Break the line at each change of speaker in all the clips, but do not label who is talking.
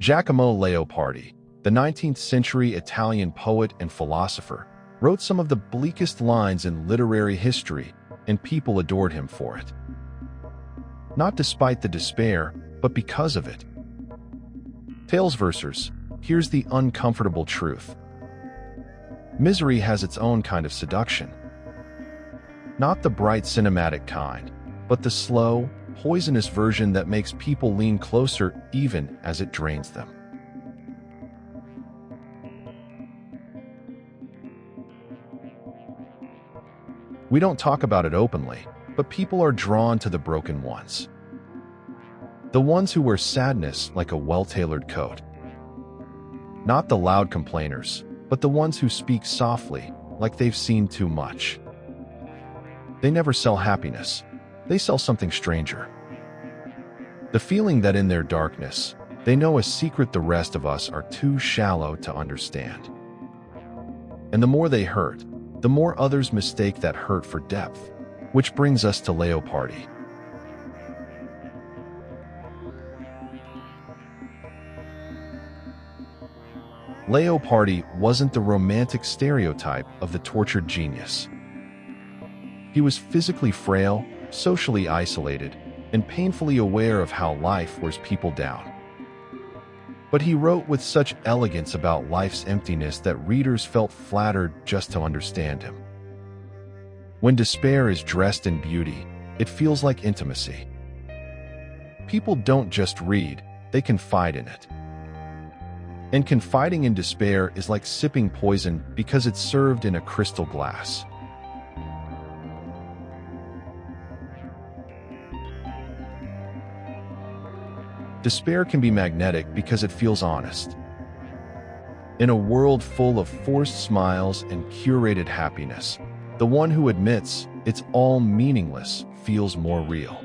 Giacomo Leopardi, the 19th century Italian poet and philosopher, wrote some of the bleakest lines in literary history, and people adored him for it. Not despite the despair, but because of it. Tales versers, here's the uncomfortable truth. Misery has its own kind of seduction. Not the bright cinematic kind, but the slow, poisonous version that makes people lean closer even as it drains them. We don't talk about it openly, but people are drawn to the broken ones. The ones who wear sadness like a well-tailored coat. Not the loud complainers, but the ones who speak softly, like they've seen too much. They never sell happiness. They sell something stranger. The feeling that in their darkness, they know a secret the rest of us are too shallow to understand. And the more they hurt, the more others mistake that hurt for depth, which brings us to Leopardi. Leopardi wasn't the romantic stereotype of the tortured genius. He was physically frail, socially isolated, and painfully aware of how life wears people down. But he wrote with such elegance about life's emptiness that readers felt flattered just to understand him. When despair is dressed in beauty, it feels like intimacy. People don't just read, they confide in it. And confiding in despair is like sipping poison because it's served in a crystal glass. Despair can be magnetic because it feels honest. In a world full of forced smiles and curated happiness, the one who admits it's all meaningless feels more real.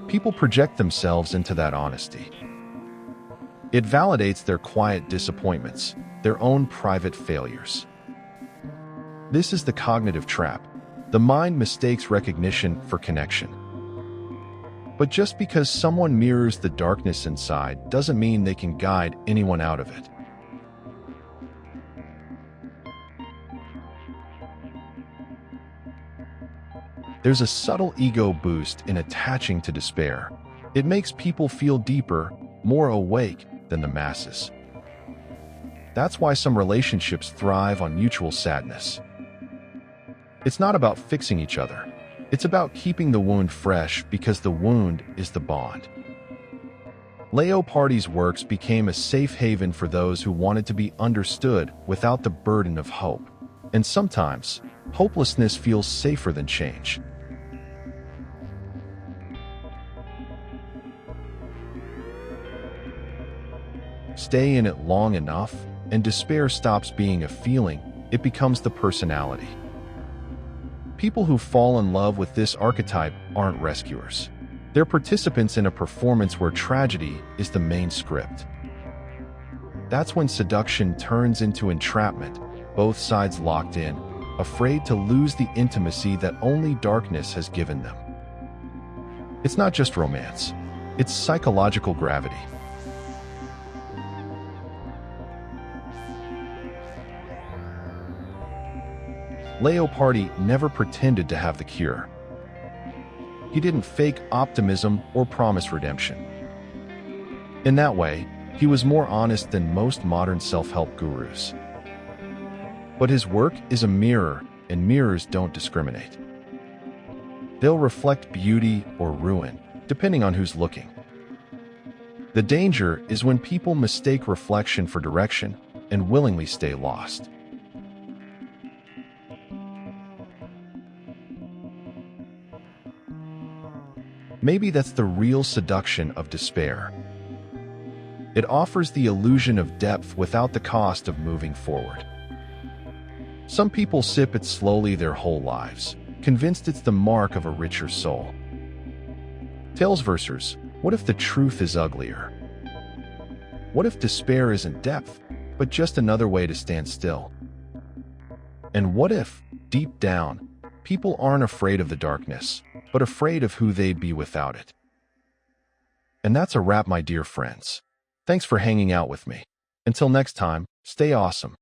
People project themselves into that honesty. It validates their quiet disappointments, their own private failures. This is the cognitive trap. The mind mistakes recognition for connection. But just because someone mirrors the darkness inside doesn't mean they can guide anyone out of it. There's a subtle ego boost in attaching to despair. It makes people feel deeper, more awake than the masses. That's why some relationships thrive on mutual sadness. It's not about fixing each other. It's about keeping the wound fresh because the wound is the bond. Leopardi's works became a safe haven for those who wanted to be understood without the burden of hope. And sometimes, hopelessness feels safer than change. Stay in it long enough, and despair stops being a feeling, it becomes the personality. People who fall in love with this archetype aren't rescuers. They're participants in a performance where tragedy is the main script. That's when seduction turns into entrapment, both sides locked in, afraid to lose the intimacy that only darkness has given them. It's not just romance. It's psychological gravity. Leopardi never pretended to have the cure. He didn't fake optimism or promise redemption. In that way, he was more honest than most modern self-help gurus. But his work is a mirror, and mirrors don't discriminate. They'll reflect beauty or ruin, depending on who's looking. The danger is when people mistake reflection for direction and willingly stay lost. Maybe that's the real seduction of despair. It offers the illusion of depth without the cost of moving forward. Some people sip it slowly their whole lives, convinced it's the mark of a richer soul. Tales versers, what if the truth is uglier? What if despair isn't depth, but just another way to stand still? And what if, deep down, people aren't afraid of the darkness, but afraid of who they'd be without it? And that's a wrap, my dear friends. Thanks for hanging out with me. Until next time, stay awesome.